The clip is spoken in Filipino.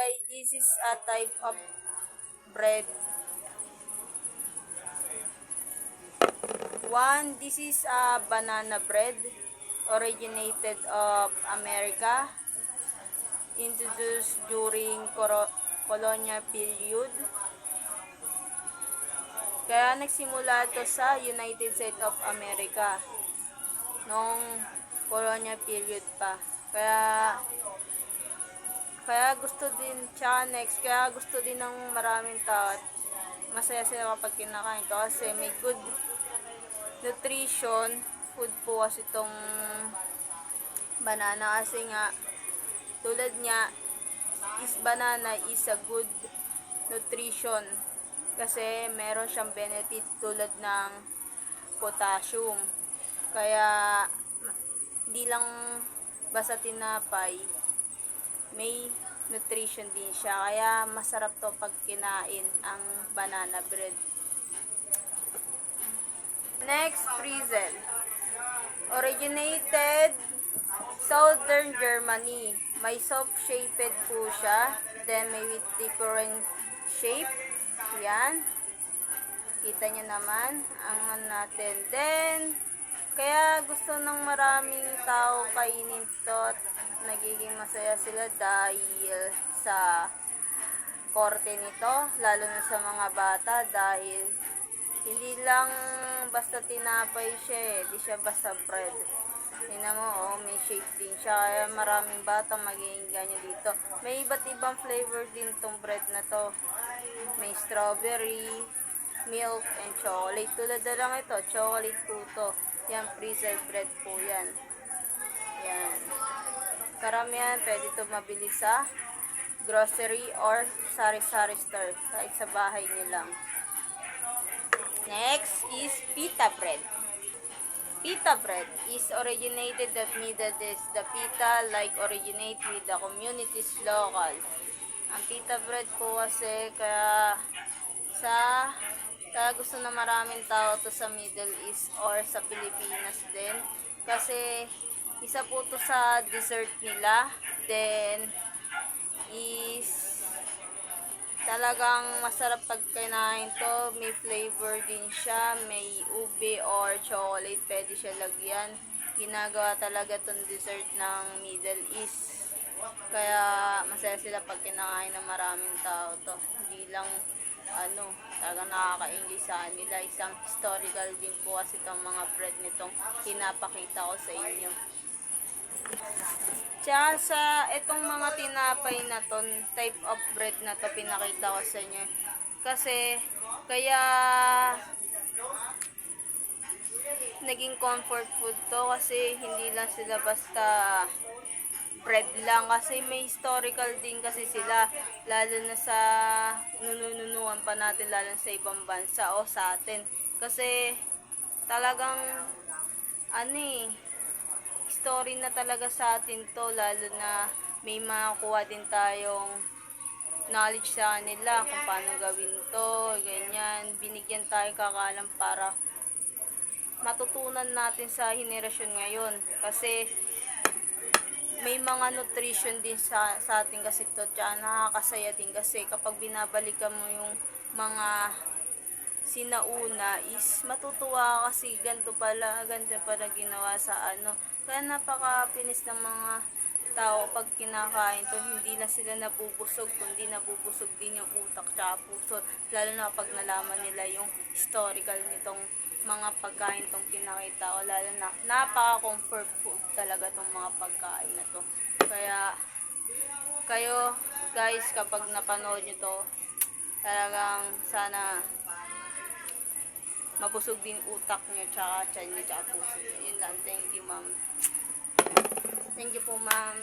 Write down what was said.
This is a type of bread. One, this is a banana bread, originated of America, introduced during colonial period. Kaya nagsimula ito sa United States of America noong colonial period pa. Kaya gusto din, kaya gusto din ng maraming tao. Masaya sila kapag kinakain ito kasi may good nutrition food po kasi itong banana, kasi nga tulad niya banana is a good nutrition kasi meron siyang benefit tulad ng potassium. Kaya hindi lang basta tinapay, may nutrition din siya. Kaya masarap to pag kinain ang banana bread. Next, pretzel. Originated Southern Germany. May soft-shaped po siya. Then may with different shape. Yan. Kita nyo naman ang natin. Then, kaya gusto ng maraming tao kainin to at nagiging masaya sila dahil sa korte nito, lalo na sa mga bata, dahil hindi lang basta tinapay siya hindi siya basta bread. Tingnan mo, may shape din siya, kaya maraming bata magiging ganyan dito. May iba't ibang flavor din tong bread na to. May strawberry, milk, and chocolate. Tulad na lang ito, chocolate po to. Yan, preserved bread po yan. Yan. Karamihan, pwede ito mabili sa grocery or sari-sari store. Kahit sa bahay nyo lang. Next is pita bread. Pita bread is originated at Middle East. The pita originate with the communities local. Ang pita bread po kasi kaya gusto na maraming tao to sa Middle East or sa Pilipinas din. Kasi isa po to sa dessert nila. Then is talagang masarap pag kinain to. May flavor din siya. May ube or chocolate. Pwede siya lagyan. Ginagawa talaga tong dessert ng Middle East. Kaya masaya sila pag kinakain ng maraming tao to. Hindi lang talagang nakaka-enjoy sa nila. Isang historical din po kasi itong mga bread nitong pinapakita ko sa inyo. Tsaka sa itong mga tinapay na to, type of bread na to, pinakita ko sa inyo. Kasi, kaya naging comfort food to kasi hindi lang sila basta bread lang. Kasi may historical din kasi sila, lalo na sa nununuan pa natin, lalo sa ibang bansa o sa atin. Kasi talagang story na talaga sa atin to, lalo na may makuha din tayong knowledge sa nila kung paano gawin to, ganyan. Binigyan tayo kakalam para matutunan natin sa henerasyon ngayon. Kasi may mga nutrition din sa atin kasi to, tsaka nakakasaya din kasi kapag binabalikan mo yung mga sinauna is matutuwa kasi ganito pala ginawa sa Kaya napaka-pinis ng mga tao pag kinakain to. Hindi na sila nabubusog, kundi nabubusog din yung utak tsaka puso. Lalo na pag nalaman nila yung historical nitong mga pagkain tong pinakita ko. Lalo na napaka-comfort food talaga tong mga pagkain na to. Kaya kayo guys, kapag napanood nyo to, talagang sana mabusog din utak nyo, tsaka tiyan nyo, tsaka puso nyo. Yun lang. Thank you, ma'am. Thank you po, ma'am.